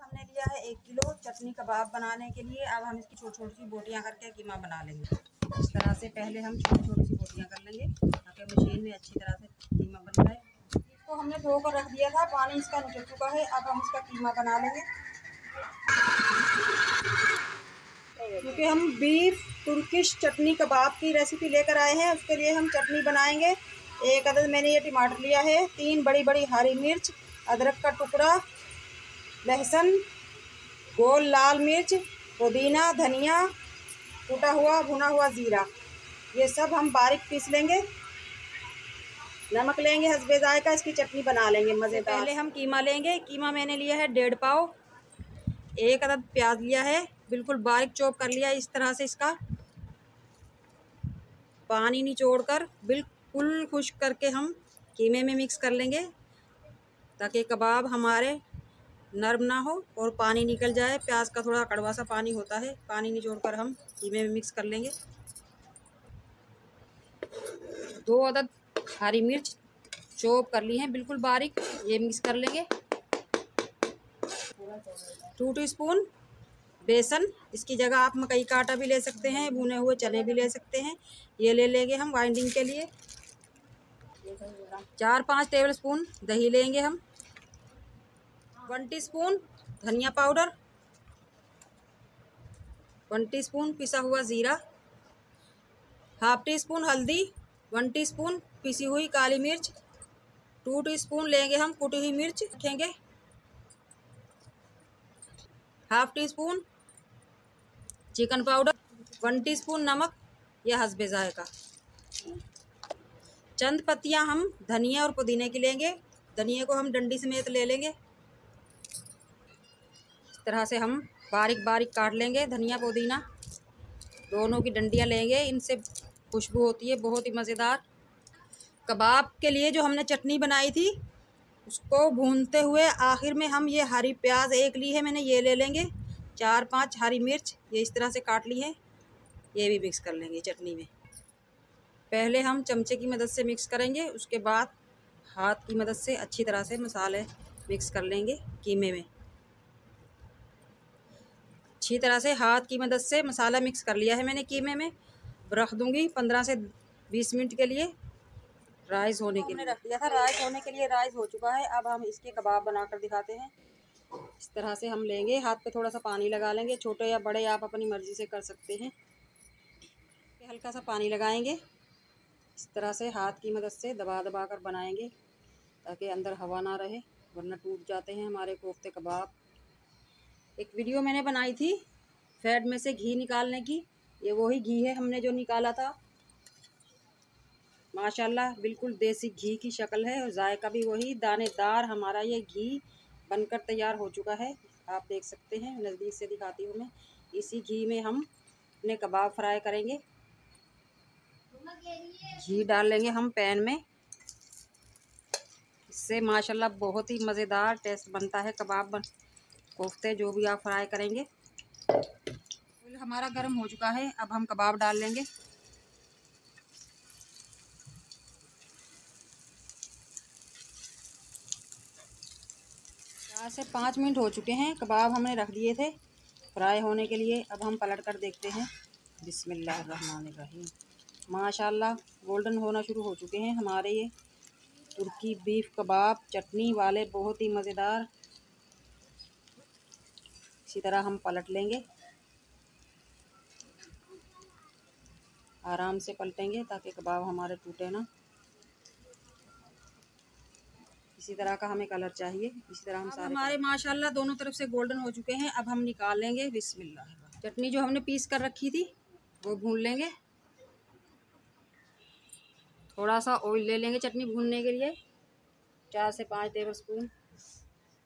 हमने लिया है 1 किलो चटनी कबाब बनाने के लिए। अब हम इसकी छोटी छोटी सी बोटियाँ करके कीमा बना लेंगे। इस तरह से पहले हम छोटी छोटी सी बोटियाँ कर लेंगे ताकि मशीन में अच्छी तरह से कीमा बन जाए। इसको हमने धो कर रख दिया था, पानी इसका निकल चुका है। अब हम इसका कीमा बना लेंगे। क्योंकि हम बीफ तुर्किश चटनी कबाब की रेसिपी लेकर आए हैं, उसके लिए हम चटनी बनाएंगे। 1 अदद मैंने ये टमाटर लिया है, 3 बड़ी बड़ी हरी मिर्च, अदरक का टुकड़ा, लहसुन, गोल लाल मिर्च, पुदीना, धनिया, कूटा हुआ भुना हुआ ज़ीरा, ये सब हम बारीक पीस लेंगे। नमक लेंगे हस्बे जायका, इसकी चटनी बना लेंगे मज़ेदार। पहले हम कीमा लेंगे। कीमा मैंने लिया है 1.5 पाव। 1 अदद प्याज लिया है, बिल्कुल बारीक चॉप कर लिया है। इस तरह से इसका पानी निचोड़कर बिल्कुल खुश्क करके हम कीमे में मिक्स कर लेंगे ताकि कबाब हमारे नरम ना हो और पानी निकल जाए। प्याज का थोड़ा कड़वा सा पानी होता है, पानी निचोड़कर हम कीमे में मिक्स कर लेंगे। 2 अदद हरी मिर्च चॉप कर ली हैं बिल्कुल बारीक, ये मिक्स कर लेंगे। 2 टीस्पून बेसन, इसकी जगह आप मकई का आटा भी ले सकते हैं, भुने हुए चने भी ले सकते हैं, ये ले लेंगे हम बाइंडिंग के लिए। 4-5 टेबलस्पून दही लेंगे हम। 1 टीस्पून धनिया पाउडर, 1 टीस्पून पिसा हुआ ज़ीरा, हाफ टीस्पून हल्दी, 1 टीस्पून पिसी हुई काली मिर्च, 2 टीस्पून लेंगे हम कुटी हुई मिर्च रखेंगे, half teaspoon chicken powder, 1 teaspoon नमक या हस्बे जायका। चंद पत्तियां हम धनिया और पुदीने की लेंगे। धनिया को हम डंडी समेत ले लेंगे। इस तरह से हम बारीक बारीक काट लेंगे। धनिया पुदीना दोनों की डंडियां लेंगे, इनसे खुशबू होती है बहुत ही मज़ेदार। कबाब के लिए जो हमने चटनी बनाई थी उसको भूनते हुए आखिर में हम ये हरी प्याज 1 ली है मैंने, ये ले लेंगे। 4-5 हरी मिर्च ये इस तरह से काट ली है, ये भी मिक्स कर लेंगे चटनी में। पहले हम चमचे की मदद से मिक्स करेंगे, उसके बाद हाथ की मदद से अच्छी तरह से मसाले मिक्स कर लेंगे कीमे में। अच्छी तरह से हाथ की मदद से मसाला मिक्स कर लिया है मैंने लिए में। रख दूंगी 15 से 20 मिनट के लिए राइस होने के लिए। रख दिया था राइस होने के लिए, राइस हो चुका है। अब हम इसके कबाब बनाकर दिखाते हैं। इस तरह से हम लेंगे, हाथ पे थोड़ा सा पानी लगा लेंगे, छोटे या बड़े आप अपनी मर्ज़ी से कर सकते हैं। हल्का सा पानी लगाएंगे, इस तरह से हाथ की मदद से दबा दबा कर बनाएंगे ताकि अंदर हवा ना रहे, वरना टूट जाते हैं हमारे कोफ्ते कबाब। एक वीडियो मैंने बनाई थी फैट में से घी निकालने की, ये वही घी है हमने जो निकाला था। माशाल्लाह बिल्कुल देसी घी की शक्ल है और जायका भी वही दानेदार। हमारा ये घी बनकर तैयार हो चुका है, आप देख सकते हैं, नज़दीक से दिखाती हूँ मैं। इसी घी में हम अपने कबाब फ्राई करेंगे। घी डाल लेंगे हम पैन में, इससे माशाल्लाह बहुत ही मज़ेदार टेस्ट बनता है कबाब कोफ्ते जो भी आप फ्राई करेंगे। ऑयल हमारा गर्म हो चुका है, अब हम कबाब डाल लेंगे। 4 से 5 मिनट हो चुके हैं, कबाब हमने रख दिए थे फ्राई होने के लिए। अब हम पलट कर देखते हैं। बिस्मिल्लाहिर्रहमानिर्रहीम। माशाल्लाह गोल्डन होना शुरू हो चुके हैं हमारे ये तुर्की बीफ कबाब चटनी वाले, बहुत ही मज़ेदार। इसी तरह हम पलट लेंगे, आराम से पलटेंगे ताकि कबाब हमारे टूटे ना। इसी तरह का हमें कलर चाहिए। इसी तरह हम सारे हमारे माशाल्लाह दोनों तरफ से गोल्डन हो चुके हैं। अब हम निकाल लेंगे। बिस्मिल्लाह। चटनी जो हमने पीस कर रखी थी वो भून लेंगे। थोड़ा सा ऑयल ले लेंगे चटनी भूनने के लिए, 4 से 5 टेबलस्पून।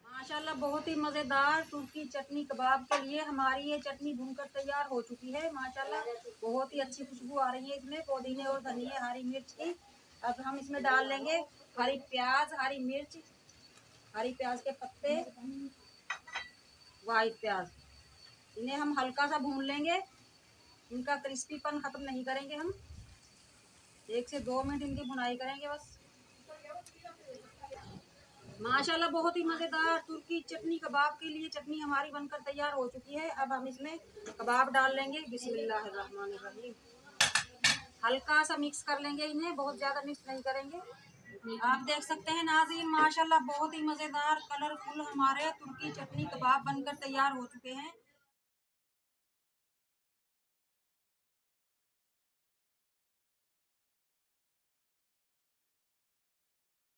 माशाल्लाह बहुत ही मज़ेदार तुर्की चटनी कबाब के लिए हमारी ये चटनी भूनकर तैयार हो चुकी है। माशाल्लाह बहुत ही अच्छी खुशबू आ रही है इसमें पुदीने और धनिया हरी मिर्च की। अब हम इसमें डाल लेंगे हरी प्याज, हरी मिर्च, हरी प्याज के पत्ते, वाइट प्याज। इन्हें हम हल्का सा भून लेंगे, इनका क्रिस्पीपन ख़त्म नहीं करेंगे हम। 1 से 2 मिनट इनकी भुनाई करेंगे बस। माशाल्लाह बहुत ही मज़ेदार तुर्की चटनी कबाब के लिए चटनी हमारी बनकर तैयार हो चुकी है। अब हम इसमें कबाब डाल लेंगे। बिस्मिल्लाहिर्रहमानिर्रहीम। हल्का सा मिक्स कर लेंगे इन्हें, बहुत ज़्यादा मिक्स नहीं करेंगे। आप देख सकते हैं नाज़रीन, माशाल्लाह बहुत ही मज़ेदार कलरफुल हमारे तुर्की चटनी कबाब बनकर तैयार हो चुके हैं।